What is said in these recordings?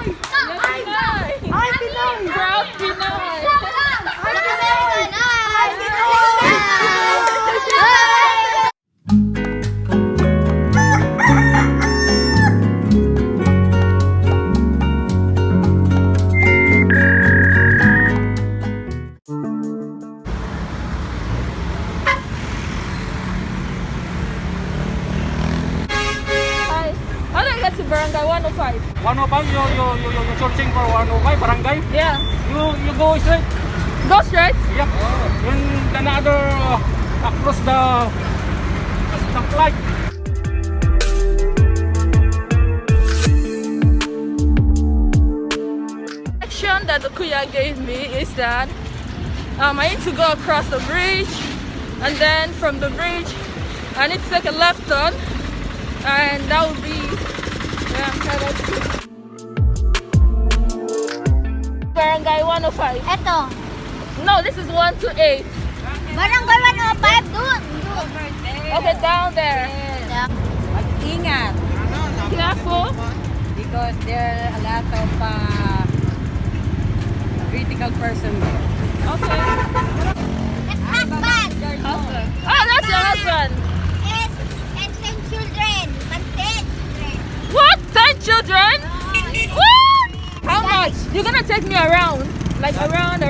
Pinoy! Ay, Pinoy! Proud Pinoy! How do I get to Barangay 105? 105, you're searching for 105 Barangay. Yeah. You go straight. Go straight? Yep. Then another across the stoplight. Action that the Kuya gave me is that I need to go across the bridge, and then from the bridge I need to take a left turn, and that would be Barangay 105. Eto. No, this is 128. Barangay 105 dun. Okay, down there. Mag-ingat Careful. because there are a lot of critical person there. Okay. It's husband. Oh, that's your husband. And 10 children. And 10 children. What? 10 children? What? How much? You're gonna take me around? Like around.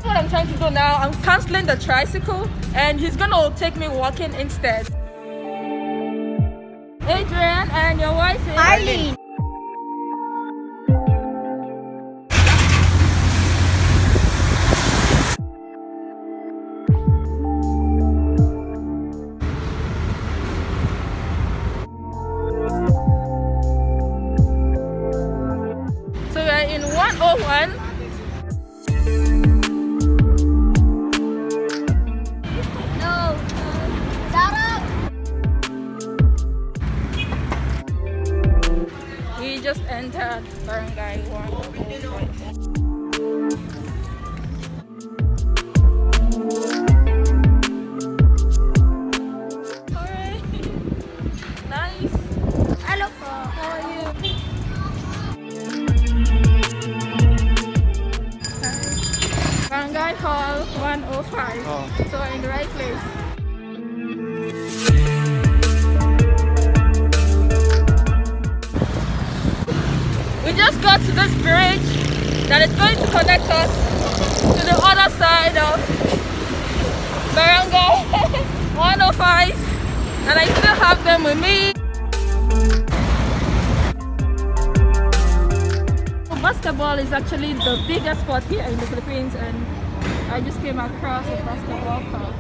What I'm trying to do now, I'm canceling the tricycle and he's gonna take me walking instead. Adrian and your wife is? Arlene. So we're in 101. No. Sarah. We just entered Barangay 101. Alright. Nice. Hello po. How are you? Barangay Hall 105. Oh. So we're in the right place. We just got to this bridge that is going to connect us to the other side of Barangay 105, and I still have them with me. Basketball is actually the biggest sport here in the Philippines, and I just came across a basketball court.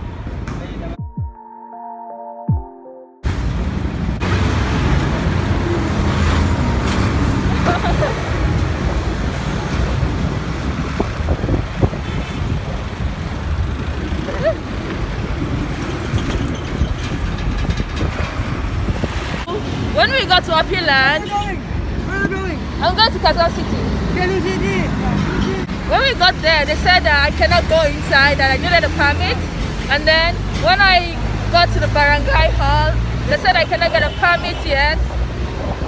When we got to Happyland, I'm going to Makati City. When we got there, they said that I cannot go inside, that I needed a permit. And then when I got to the Barangay Hall, they said I cannot get a permit yet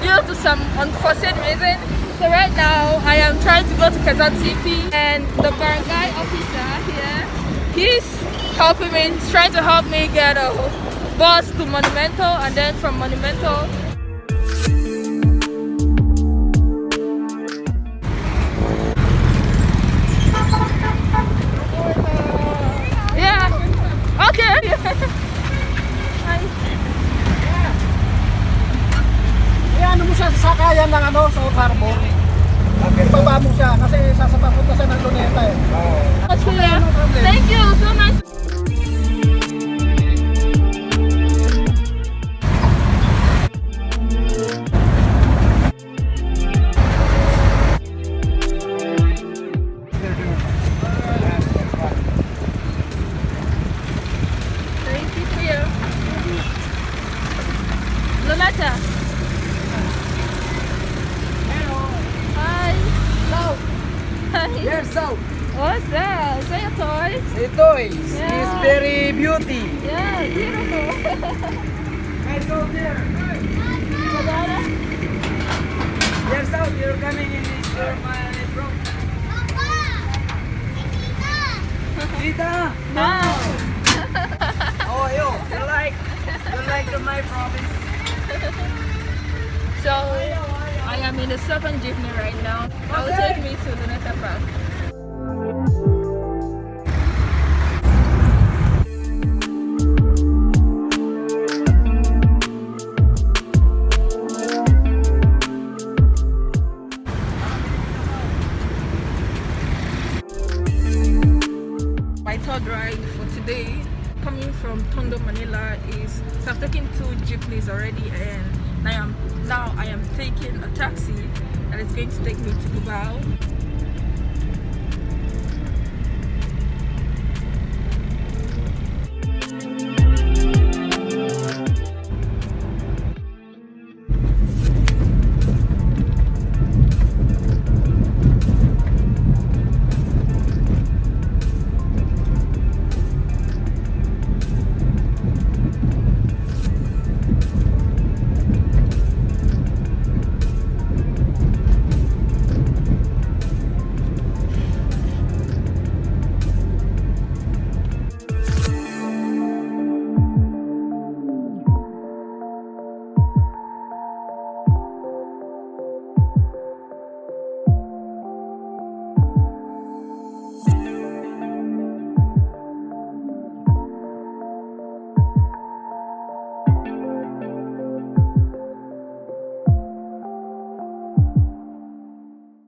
due to some unforeseen reason. So right now, I am trying to go to Makati City, and the Barangay officer here, he's helping me, he's trying to help me get a bus to Monumental, and then from Monumental, okay. Ano mo siya sa sakayan ng sa harbor. Ibaba mo siya kasi sasapapunta siya ng Luneta eh. Thank you, so nice. Luneta. Hi. Hi. Yes, so What's that? Is that your toy? the toys Yeah. is very beauty. Yeah, beautiful. Let's go there. coming in this store, my bro. Papa! Tita! Wow. How are you? You like my province? So I am in the second jeepney right now. That will take me to the Neta Park. My third ride for today, coming from Tondo, Manila, is so I've taken 2 jeepneys already, and now I am taking a taxi that is going to take me to BOHOL.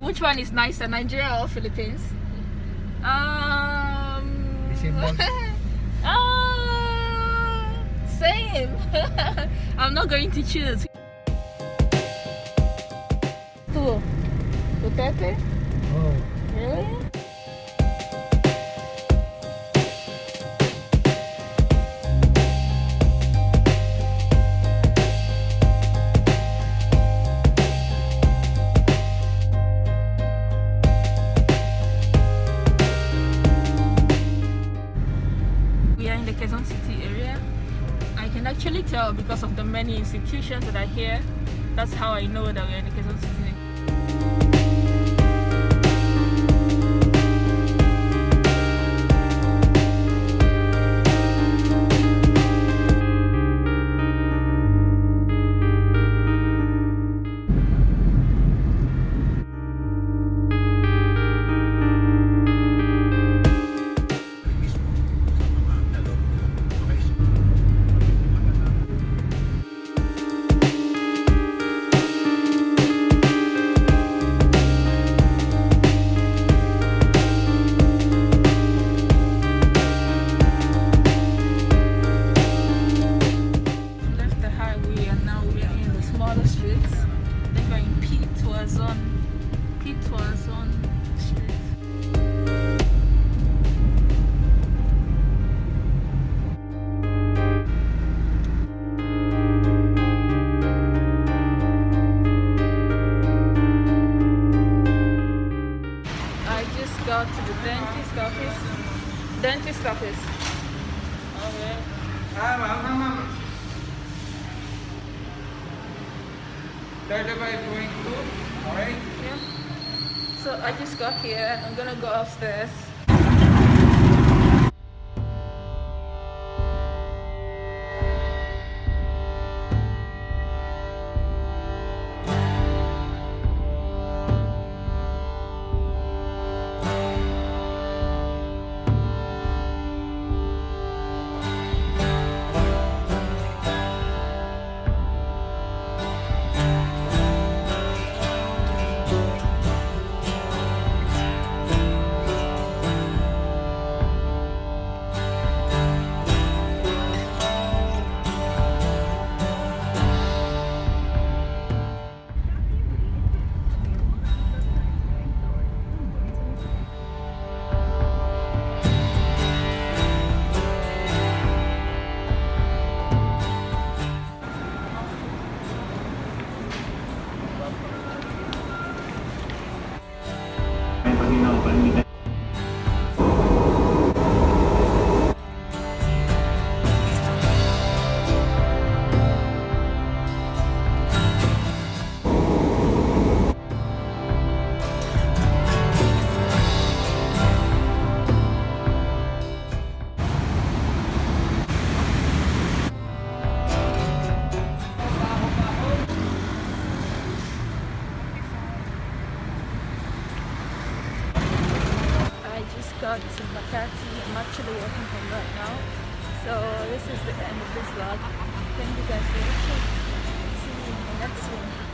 Which one is nicer, Nigeria or Philippines? Same. I'm not going to choose. Duterte? Oh. Really? We are in the Quezon City area. I can actually tell because of the many institutions that are here. That's how I know that we are in the Quezon City. Got to the dentist office. Okay. Ma'am. 35.2. Alright. Yeah. So I just got here. I'm gonna go upstairs. Makati. I'm actually walking home right now. So this is the end of this vlog. Thank you guys for watching. See you in the next one.